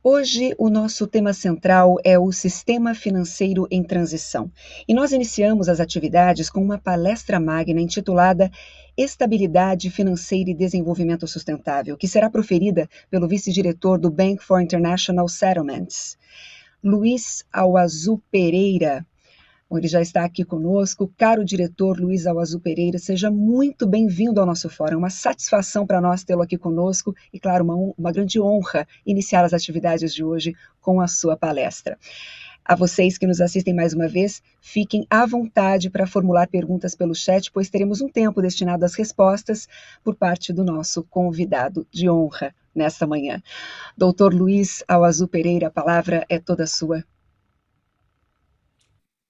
Hoje, o nosso tema central é o Sistema Financeiro em Transição. E nós iniciamos as atividades com uma palestra magna intitulada Estabilidade Financeira e Desenvolvimento Sustentável, que será proferida pelo vice-diretor do Bank for International Settlements, Luiz Auazu Pereira. Ele já está aqui conosco. Caro diretor Luiz Auazu Pereira, seja muito bem-vindo ao nosso fórum. É uma satisfação para nós tê-lo aqui conosco e, claro, uma grande honra iniciar as atividades de hoje com a sua palestra. A vocês que nos assistem mais uma vez, fiquem à vontade para formular perguntas pelo chat, pois teremos um tempo destinado às respostas por parte do nosso convidado de honra nesta manhã. Doutor Luiz Auazu Pereira, a palavra é toda sua.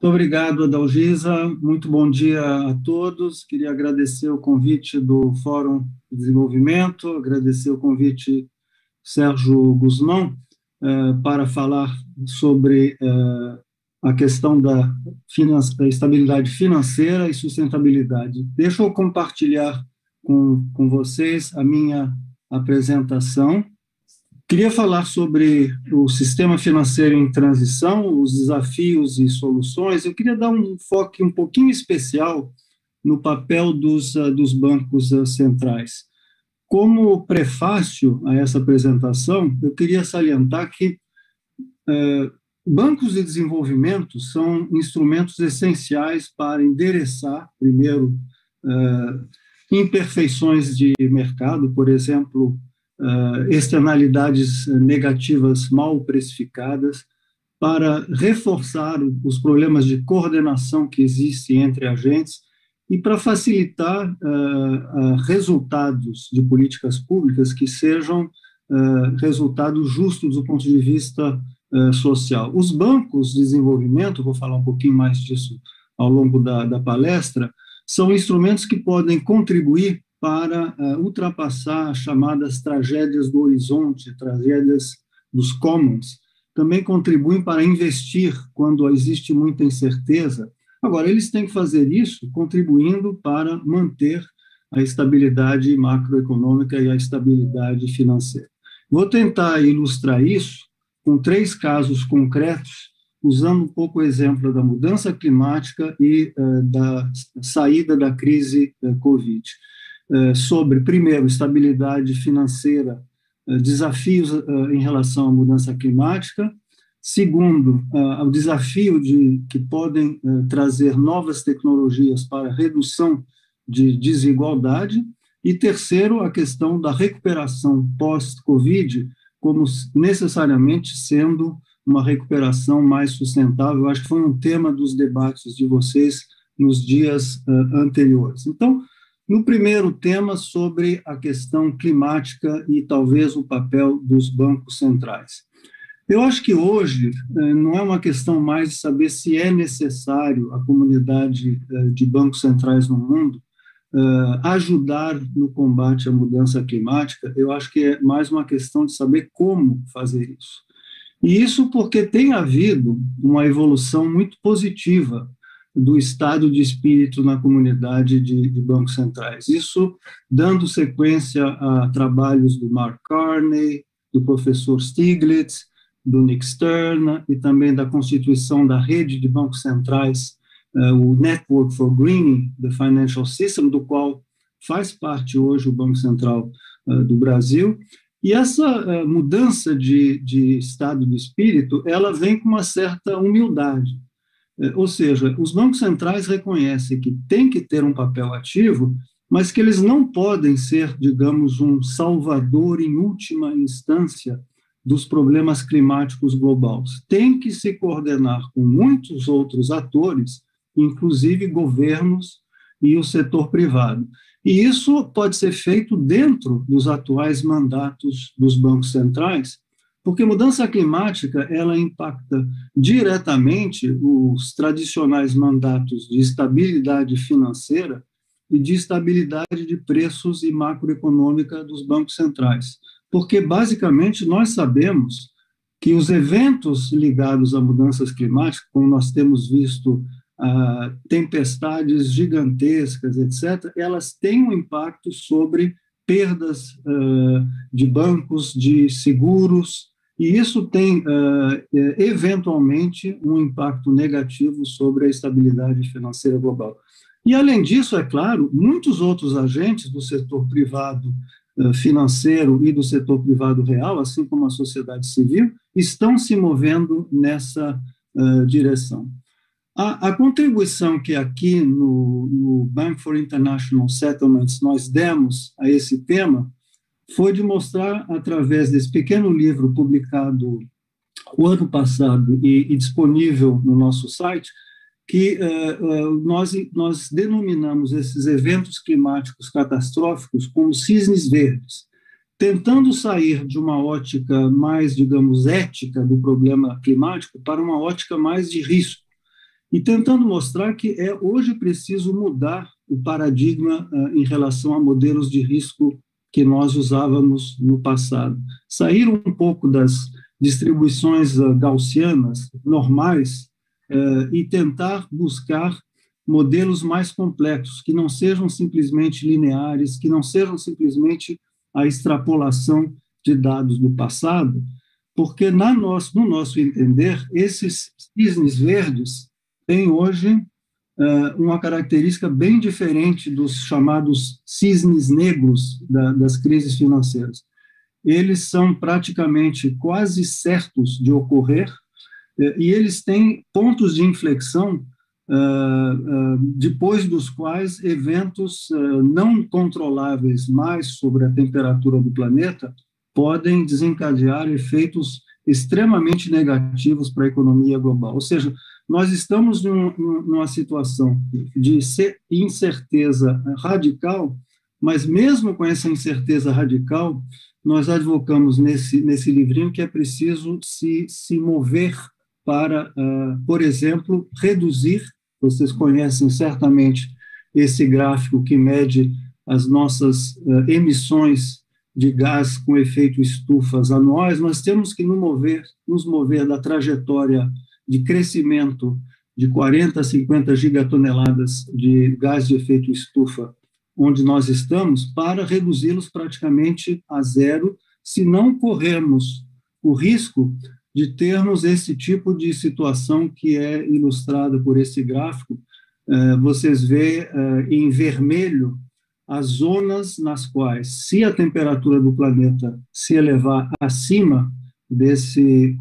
Muito obrigado, Adalgisa. Muito bom dia a todos. Queria agradecer o convite do Fórum de Desenvolvimento, agradecer o convite do Sérgio Guzmão para falar sobre a questão da estabilidade financeira e sustentabilidade. Deixa eu compartilhar com vocês a minha apresentação. Queria falar sobre o sistema financeiro em transição, os desafios e soluções. Eu queria dar um enfoque um pouquinho especial no papel dos bancos centrais. Como prefácio a essa apresentação, eu queria salientar que bancos de desenvolvimento são instrumentos essenciais para endereçar, primeiro, imperfeições de mercado, por exemplo, externalidades negativas mal precificadas, para reforçar os problemas de coordenação que existem entre agentes e para facilitar resultados de políticas públicas que sejam resultados justos do ponto de vista social. Os bancos de desenvolvimento, vou falar um pouquinho mais disso ao longo da palestra, são instrumentos que podem contribuir para ultrapassar as chamadas tragédias do horizonte, tragédias dos commons. Também contribuem para investir quando existe muita incerteza. Agora, eles têm que fazer isso contribuindo para manter a estabilidade macroeconômica e a estabilidade financeira. Vou tentar ilustrar isso com 3 casos concretos, usando um pouco o exemplo da mudança climática e da saída da crise Covid. Sobre, primeiro, estabilidade financeira, desafios em relação à mudança climática. Segundo, o desafio que podem trazer novas tecnologias para redução de desigualdade. E terceiro, a questão da recuperação pós-Covid, como necessariamente sendo uma recuperação mais sustentável. Eu acho que foi um tema dos debates de vocês nos dias anteriores. Então, no primeiro tema, sobre a questão climática e talvez o papel dos bancos centrais. Eu acho que hoje não é uma questão mais de saber se é necessário a comunidade de bancos centrais no mundo ajudar no combate à mudança climática. Eu acho que é mais uma questão de saber como fazer isso. E isso porque tem havido uma evolução muito positiva do estado de espírito na comunidade de bancos centrais. Isso dando sequência a trabalhos do Mark Carney, do professor Stiglitz, do Nick Stern e também da constituição da rede de bancos centrais, o Network for Greening the Financial System, do qual faz parte hoje o Banco Central do Brasil. E essa mudança de estado de espírito, ela vem com uma certa humildade. Ou seja, os bancos centrais reconhecem que tem que ter um papel ativo, mas que eles não podem ser, digamos, um salvador em última instância dos problemas climáticos globais. Tem que se coordenar com muitos outros atores, inclusive governos e o setor privado. E isso pode ser feito dentro dos atuais mandatos dos bancos centrais, porque mudança climática ela impacta diretamente os tradicionais mandatos de estabilidade financeira e de estabilidade de preços e macroeconômica dos bancos centrais. Porque, basicamente, nós sabemos que os eventos ligados a mudanças climáticas, como nós temos visto tempestades gigantescas, etc., elas têm um impacto sobre perdas de bancos, de seguros, e isso tem, eventualmente, um impacto negativo sobre a estabilidade financeira global. E, além disso, é claro, muitos outros agentes do setor privado financeiro e do setor privado real, assim como a sociedade civil, estão se movendo nessa direção. A contribuição que aqui no Bank for International Settlements nós demos a esse tema foi de mostrar, através desse pequeno livro publicado o ano passado e disponível no nosso site, que nós denominamos esses eventos climáticos catastróficos como cisnes verdes, tentando sair de uma ótica mais, digamos, ética do problema climático para uma ótica mais de risco, e tentando mostrar que é hoje preciso mudar o paradigma em relação a modelos de risco que nós usávamos no passado. Sair um pouco das distribuições gaussianas normais e tentar buscar modelos mais complexos, que não sejam simplesmente lineares, que não sejam simplesmente a extrapolação de dados do passado, porque no nosso entender, esses cisnes verdes têm hoje uma característica bem diferente dos chamados cisnes negros das crises financeiras. Eles são praticamente quase certos de ocorrer, e eles têm pontos de inflexão depois dos quais eventos não controláveis mais sobre a temperatura do planeta podem desencadear efeitos extremamente negativos para a economia global. Ou seja, nós estamos numa situação de incerteza radical, mas mesmo com essa incerteza radical, nós advocamos nesse livrinho que é preciso se mover para, por exemplo, reduzir. Vocês conhecem certamente esse gráfico que mede as nossas emissões de gás com efeito estufas anuais. Nós temos que nos mover da trajetória de crescimento de 40 a 50 gigatoneladas de gás de efeito estufa, onde nós estamos, para reduzi-los praticamente a zero, se não corrermos o risco de termos esse tipo de situação que é ilustrada por esse gráfico. Vocês veem em vermelho as zonas nas quais, se a temperatura do planeta se elevar acima desse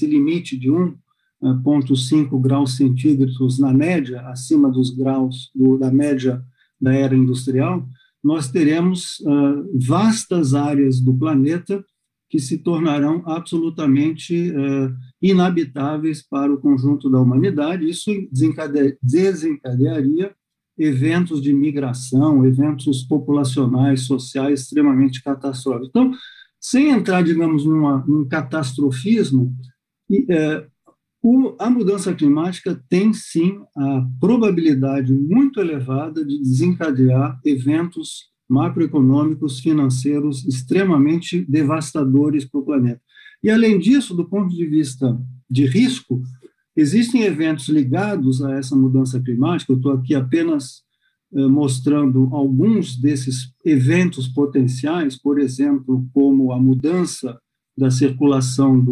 limite de 1,5 graus centígrados na média, acima dos graus da média da era industrial, nós teremos vastas áreas do planeta que se tornarão absolutamente inabitáveis para o conjunto da humanidade. Isso desencadearia eventos de migração, eventos populacionais, sociais extremamente catastróficos. Então, sem entrar, digamos, num catastrofismo, a mudança climática tem, sim, a probabilidade muito elevada de desencadear eventos macroeconômicos, financeiros extremamente devastadores para o planeta. E, além disso, do ponto de vista de risco, existem eventos ligados a essa mudança climática. Eu estou aqui apenas mostrando alguns desses eventos potenciais, por exemplo, como a mudança da circulação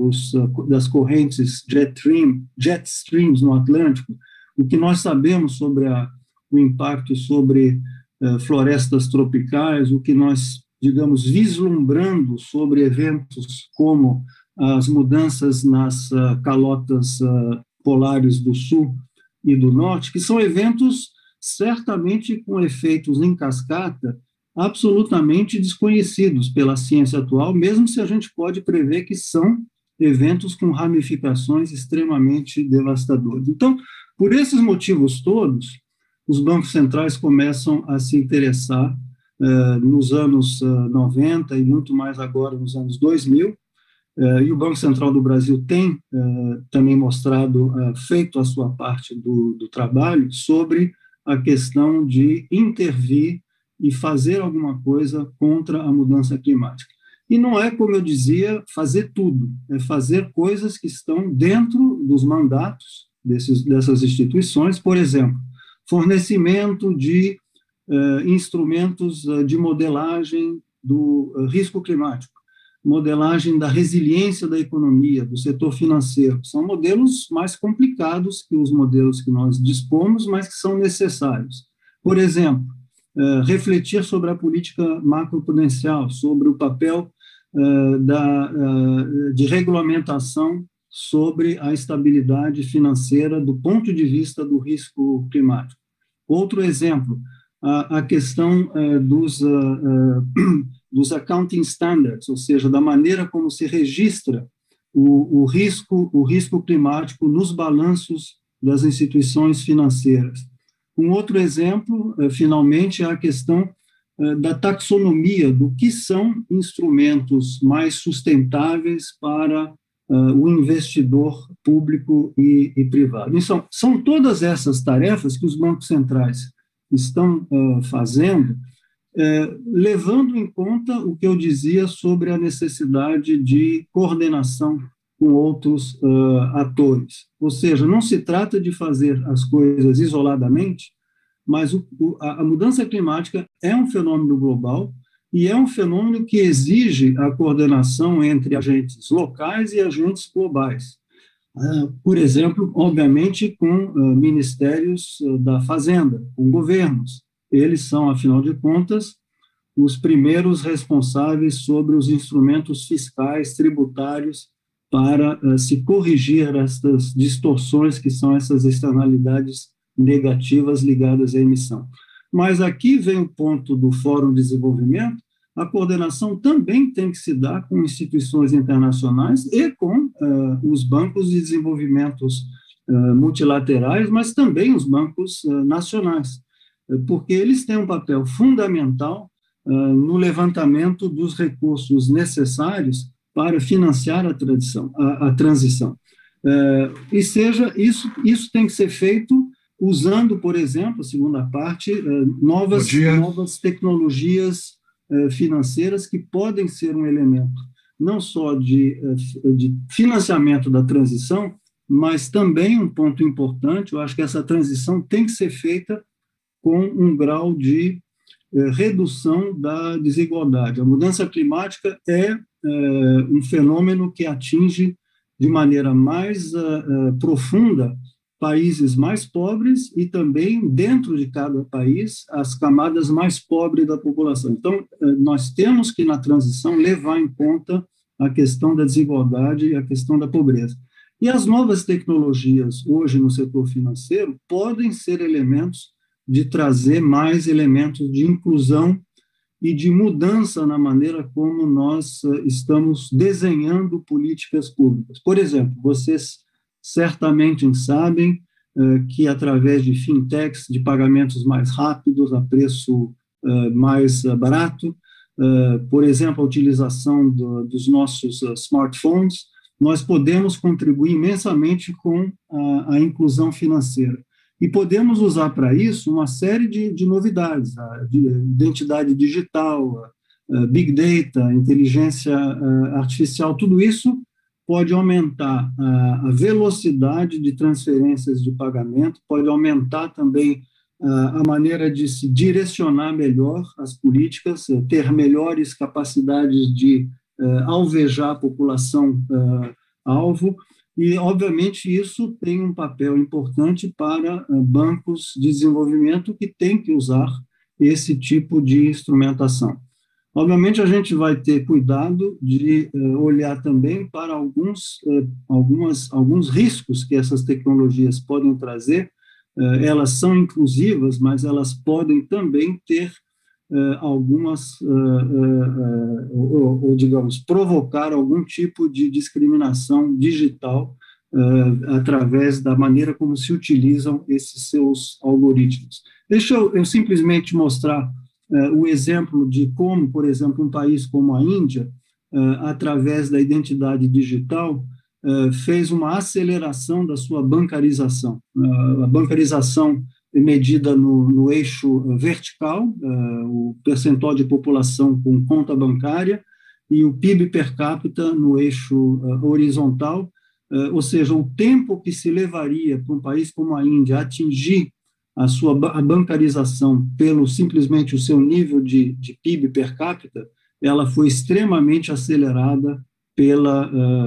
das correntes jet streams no Atlântico, o que nós sabemos sobre o impacto sobre florestas tropicais, o que nós, digamos, vislumbrando sobre eventos como as mudanças nas calotas polares do sul e do norte, que são eventos certamente com efeitos em cascata absolutamente desconhecidos pela ciência atual, mesmo se a gente pode prever que são eventos com ramificações extremamente devastadoras. Então, por esses motivos todos, os bancos centrais começam a se interessar nos anos 90 e muito mais agora nos anos 2000, e o Banco Central do Brasil tem também mostrado, feito a sua parte do trabalho sobre a questão de intervir e fazer alguma coisa contra a mudança climática. E não é, como eu dizia, fazer tudo, é fazer coisas que estão dentro dos mandatos dessas instituições, por exemplo, fornecimento de instrumentos de modelagem do risco climático, modelagem da resiliência da economia, do setor financeiro. São modelos mais complicados que os modelos que nós dispomos, mas que são necessários. Por exemplo, refletir sobre a política macroprudencial, sobre o papel de regulamentação sobre a estabilidade financeira do ponto de vista do risco climático. Outro exemplo, a questão dos accounting standards, ou seja, da maneira como se registra o risco climático nos balanços das instituições financeiras. Um outro exemplo, finalmente, é a questão da taxonomia do que são instrumentos mais sustentáveis para o investidor público e privado. Então, são todas essas tarefas que os bancos centrais estão fazendo, levando em conta o que eu dizia sobre a necessidade de coordenação com outros atores. Ou seja, não se trata de fazer as coisas isoladamente, mas a mudança climática é um fenômeno global e é um fenômeno que exige a coordenação entre agentes locais e agentes globais. Por exemplo, obviamente, com ministérios da Fazenda, com governos. Eles são, afinal de contas, os primeiros responsáveis sobre os instrumentos fiscais, tributários, para se corrigir estas distorções que são essas externalidades negativas ligadas à emissão. Mas aqui vem o ponto do Fórum de Desenvolvimento: a coordenação também tem que se dar com instituições internacionais e com os bancos de desenvolvimentos multilaterais, mas também os bancos nacionais, porque eles têm um papel fundamental no levantamento dos recursos necessários para financiar a transição. E seja, isso tem que ser feito usando, por exemplo, a segunda parte, novas tecnologias financeiras que podem ser um elemento não só de financiamento da transição, mas também um ponto importante. Eu acho que essa transição tem que ser feita com um grau de redução da desigualdade. A mudança climática é um fenômeno que atinge de maneira mais profunda países mais pobres e também, dentro de cada país, as camadas mais pobres da população. Então, nós temos que, na transição, levar em conta a questão da desigualdade e a questão da pobreza. E as novas tecnologias, hoje, no setor financeiro, podem ser elementos de trazer mais elementos de inclusão e de mudança na maneira como nós estamos desenhando políticas públicas. Por exemplo, vocês certamente sabem que, através de fintechs, de pagamentos mais rápidos, a preço mais barato, por exemplo, a utilização dos nossos smartphones, nós podemos contribuir imensamente com a inclusão financeira. E podemos usar para isso uma série de novidades, de identidade digital, big data, inteligência artificial, tudo isso pode aumentar a velocidade de transferências de pagamento, pode aumentar também a maneira de se direcionar melhor as políticas, ter melhores capacidades de alvejar a população alvo, e, obviamente, isso tem um papel importante para bancos de desenvolvimento que têm que usar esse tipo de instrumentação. Obviamente, a gente vai ter cuidado de olhar também para alguns riscos que essas tecnologias podem trazer. Elas são inclusivas, mas elas podem também ter digamos, provocar algum tipo de discriminação digital através da maneira como se utilizam esses seus algoritmos. Deixa eu simplesmente mostrar o exemplo de como, por exemplo, um país como a Índia, através da identidade digital, fez uma aceleração da sua bancarização. A bancarização é medida no eixo vertical, o percentual de população com conta bancária, e o PIB per capita no eixo horizontal, ou seja, o tempo que se levaria para um país como a Índia atingir a bancarização pelo simplesmente o seu nível de PIB per capita ela foi extremamente acelerada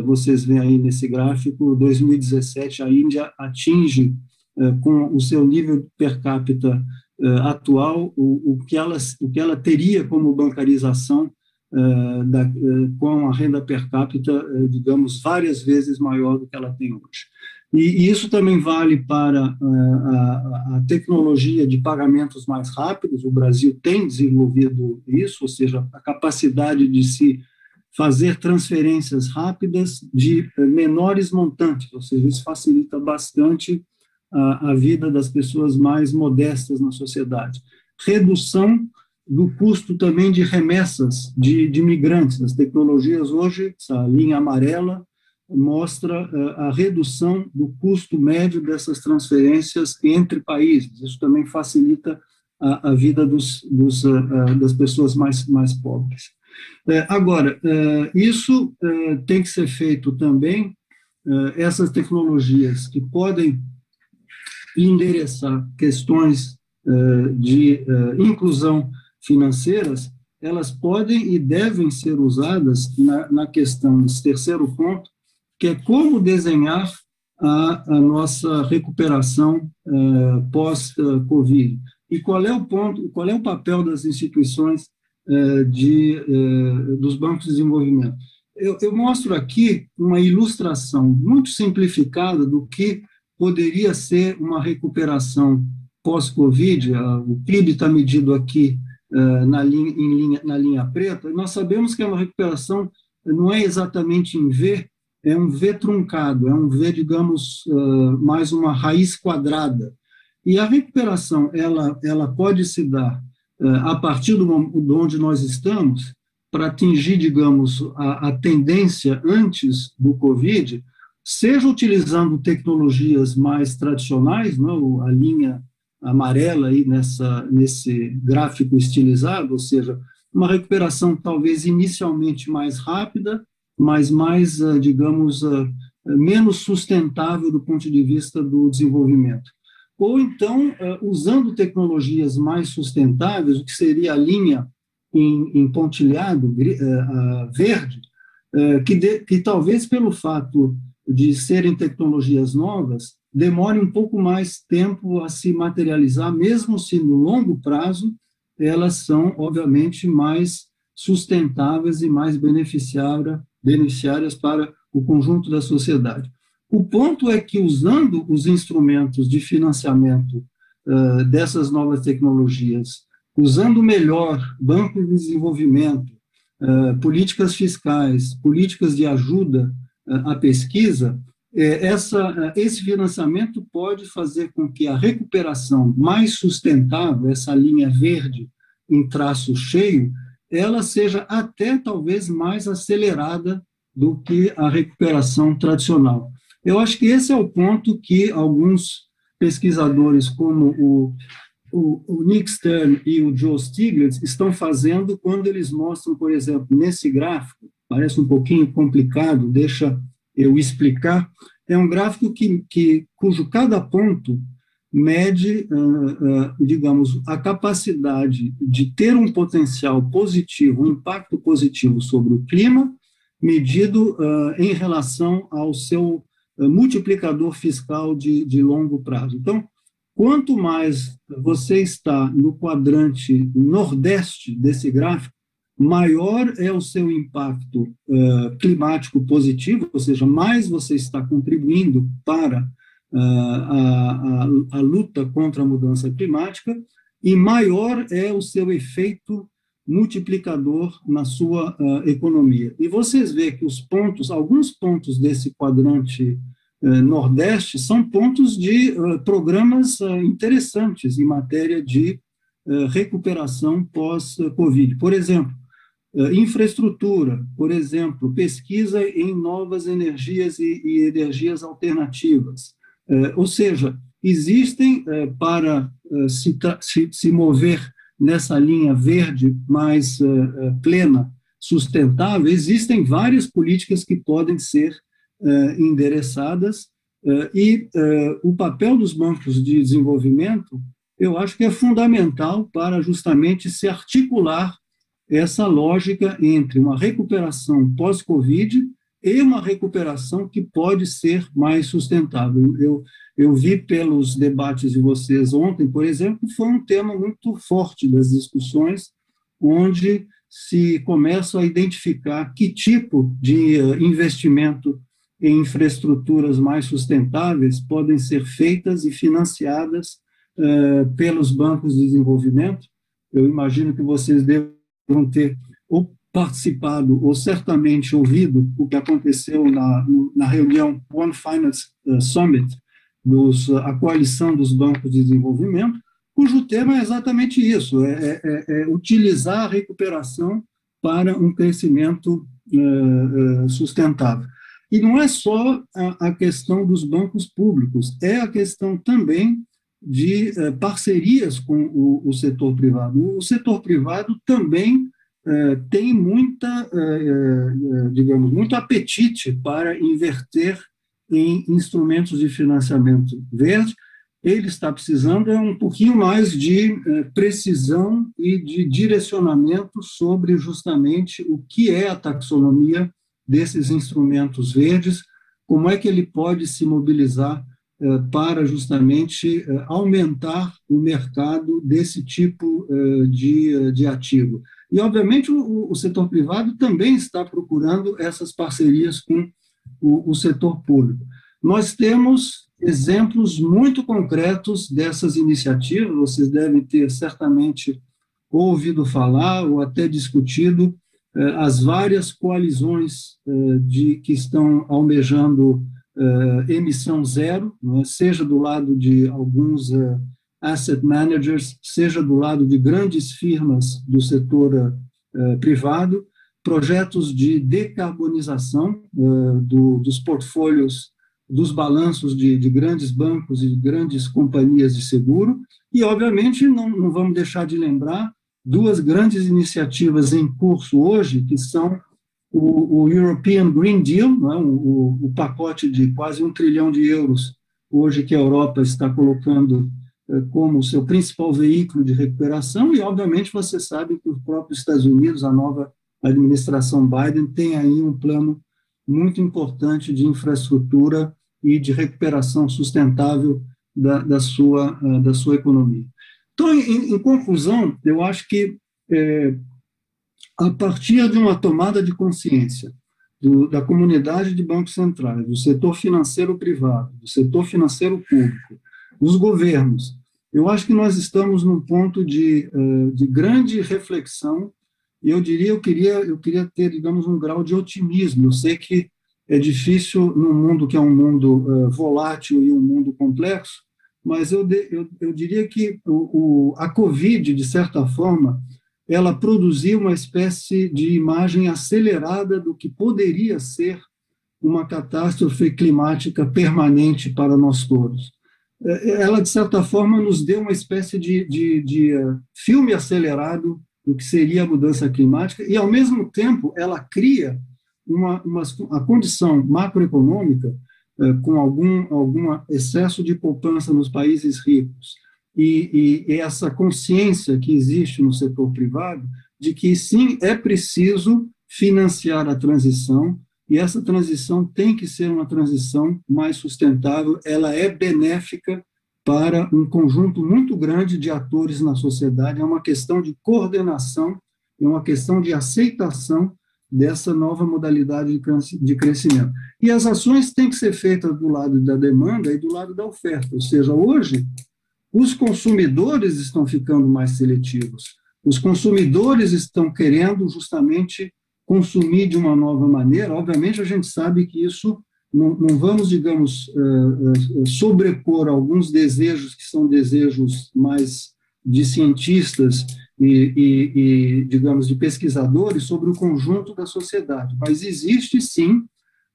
vocês veem aí nesse gráfico, 2017, a Índia atinge, com o seu nível per capita atual, o que ela teria como bancarização com a renda per capita, digamos, várias vezes maior do que ela tem hoje. E isso também vale para a tecnologia de pagamentos mais rápidos. O Brasil tem desenvolvido isso, ou seja, a capacidade de se fazer transferências rápidas de menores montantes, ou seja, isso facilita bastante a vida das pessoas mais modestas na sociedade. Redução do custo também de remessas de imigrantes. As tecnologias hoje, essa linha amarela, mostra a redução do custo médio dessas transferências entre países. Isso também facilita a vida das pessoas mais pobres. Agora, isso tem que ser feito também, essas tecnologias que podem endereçar questões de inclusão financeiras, elas podem e devem ser usadas na questão desse terceiro ponto, que é como desenhar a nossa recuperação pós-Covid. E qual é o papel das instituições dos bancos de desenvolvimento? Eu mostro aqui uma ilustração muito simplificada do que poderia ser uma recuperação pós-Covid. O PIB está medido aqui na linha preta, e nós sabemos que é uma recuperação, não é exatamente em V, é um V truncado, é um V, digamos, mais uma raiz quadrada. E a recuperação, ela pode se dar a partir de onde nós estamos, para atingir, digamos, a tendência antes do Covid, seja utilizando tecnologias mais tradicionais, não, a linha amarela aí nesse gráfico estilizado, ou seja, uma recuperação talvez inicialmente mais rápida, mas mais, digamos, menos sustentável do ponto de vista do desenvolvimento. Ou então, usando tecnologias mais sustentáveis, o que seria a linha em pontilhado verde, que talvez pelo fato de serem tecnologias novas, demore um pouco mais tempo a se materializar, mesmo se no longo prazo elas são, obviamente, mais sustentáveis e mais beneficiárias para o conjunto da sociedade. O ponto é que, usando os instrumentos de financiamento dessas novas tecnologias, usando melhor banco de desenvolvimento, políticas fiscais, políticas de ajuda à pesquisa, esse financiamento pode fazer com que a recuperação mais sustentável, essa linha verde em traço cheio, ela seja até talvez mais acelerada do que a recuperação tradicional. Eu acho que esse é o ponto que alguns pesquisadores, como o Nick Stern e o Joe Stiglitz, estão fazendo quando eles mostram, por exemplo, nesse gráfico, parece um pouquinho complicado, deixa eu explicar, é um gráfico cujo cada ponto mede, digamos, a capacidade de ter um potencial positivo, um impacto positivo sobre o clima, medido em relação ao seu multiplicador fiscal de longo prazo. Então, quanto mais você está no quadrante nordeste desse gráfico, maior é o seu impacto climático positivo, ou seja, mais você está contribuindo para a luta contra a mudança climática, e maior é o seu efeito multiplicador na sua economia. E vocês veem que alguns pontos desse quadrante nordeste são pontos de programas interessantes em matéria de recuperação pós-Covid. Por exemplo, infraestrutura, por exemplo, pesquisa em novas energias e energias alternativas. Ou seja, existem, para se mover nessa linha verde mais plena, sustentável, existem várias políticas que podem ser endereçadas, e o papel dos bancos de desenvolvimento, eu acho que é fundamental para justamente se articular essa lógica entre uma recuperação pós-Covid e uma recuperação que pode ser mais sustentável. Eu vi pelos debates de vocês ontem, por exemplo, que foi um tema muito forte das discussões, onde se começa a identificar que tipo de investimento em infraestruturas mais sustentáveis podem ser feitas e financiadas pelos bancos de desenvolvimento. Eu imagino que vocês devam ter ou participado ou certamente ouvido o que aconteceu na reunião One Finance Summit, a coalição dos bancos de desenvolvimento, cujo tema é exatamente isso, utilizar a recuperação para um crescimento sustentável. E não é só a questão dos bancos públicos, é a questão também de parcerias com o setor privado. O setor privado também tem digamos, muito apetite para inverter em instrumentos de financiamento verde. Ele está precisando um pouquinho mais de precisão e de direcionamento sobre justamente o que é a taxonomia desses instrumentos verdes, como é que ele pode se mobilizar para justamente aumentar o mercado desse tipo de ativo. E, obviamente, o setor privado também está procurando essas parcerias com o setor público. Nós temos exemplos muito concretos dessas iniciativas, vocês devem ter certamente ouvido falar ou até discutido as várias coalizões que estão almejando emissão zero, seja do lado de alguns asset managers, seja do lado de grandes firmas do setor privado, projetos de decarbonização dos portfólios, dos balanços de grandes bancos e de grandes companhias de seguro, e, obviamente, não vamos deixar de lembrar duas grandes iniciativas em curso hoje, que são o European Green Deal, o pacote de quase €1 trilhão hoje que a Europa está colocando como seu principal veículo de recuperação, e, obviamente, você sabe que os próprios Estados Unidos, a nova administração Biden, tem aí um plano muito importante de infraestrutura e de recuperação sustentável da sua economia. Então, em conclusão, eu acho que a partir de uma tomada de consciência da comunidade de bancos centrais, do setor financeiro privado, do setor financeiro público, dos governos, eu acho que nós estamos num ponto de grande reflexão, e eu queria ter, digamos, um grau de otimismo. Eu sei que é difícil num mundo que é um mundo volátil e um mundo complexo, mas eu diria que a Covid, de certa forma, ela produziu uma espécie de imagem acelerada do que poderia ser uma catástrofe climática permanente para nós todos. Ela, de certa forma, nos deu uma espécie de filme acelerado do que seria a mudança climática, e, ao mesmo tempo, ela cria a condição macroeconômica com algum excesso de poupança nos países ricos e essa consciência que existe no setor privado de que, sim, é preciso financiar a transição, e essa transição tem que ser uma transição mais sustentável, ela é benéfica para um conjunto muito grande de atores na sociedade, é uma questão de coordenação, é uma questão de aceitação dessa nova modalidade de crescimento. E as ações têm que ser feitas do lado da demanda e do lado da oferta, ou seja, hoje, os consumidores estão ficando mais seletivos, os consumidores estão querendo justamente consumir de uma nova maneira. Obviamente, a gente sabe que isso não vamos, digamos, sobrepor alguns desejos que são desejos mais de cientistas e, digamos, de pesquisadores sobre o conjunto da sociedade, mas existe, sim,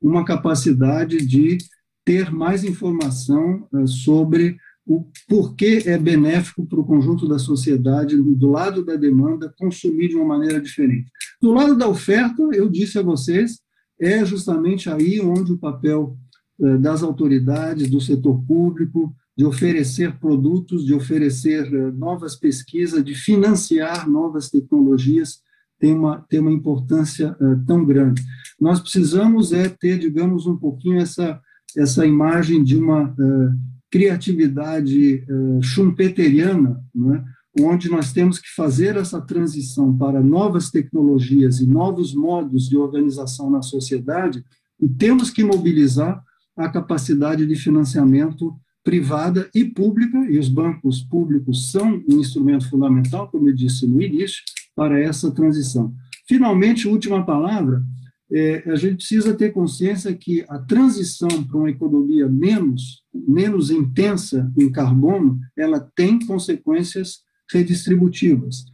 uma capacidade de ter mais informação sobre o porquê é benéfico para o conjunto da sociedade, do lado da demanda, consumir de uma maneira diferente. Do lado da oferta, eu disse a vocês, é justamente aí onde o papel das autoridades, do setor público, de oferecer produtos, de oferecer novas pesquisas, de financiar novas tecnologias, tem uma importância tão grande. Nós precisamos ter, digamos, um pouquinho essa imagem de uma criatividade schumpeteriana, né, onde nós temos que fazer essa transição para novas tecnologias e novos modos de organização na sociedade, e temos que mobilizar a capacidade de financiamento privada e pública, e os bancos públicos são um instrumento fundamental, como eu disse no início, para essa transição. Finalmente, última palavra, a gente precisa ter consciência que a transição para uma economia menos intensa em carbono, ela tem consequências redistributivas.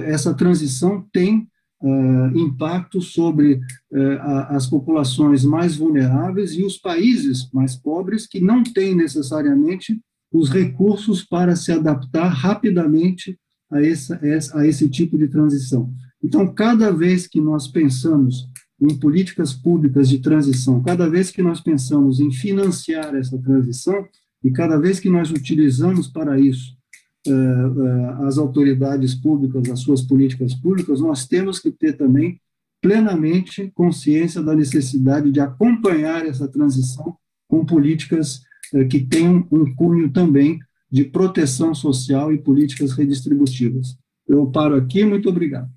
Essa transição tem impacto sobre as populações mais vulneráveis e os países mais pobres que não têm necessariamente os recursos para se adaptar rapidamente a esse tipo de transição. Então, cada vez que nós pensamos em políticas públicas de transição, cada vez que nós pensamos em financiar essa transição e cada vez que nós utilizamos para isso as autoridades públicas, as suas políticas públicas, nós temos que ter também plenamente consciência da necessidade de acompanhar essa transição com políticas que tenham um cunho também de proteção social e políticas redistributivas. Eu paro aqui, muito obrigado.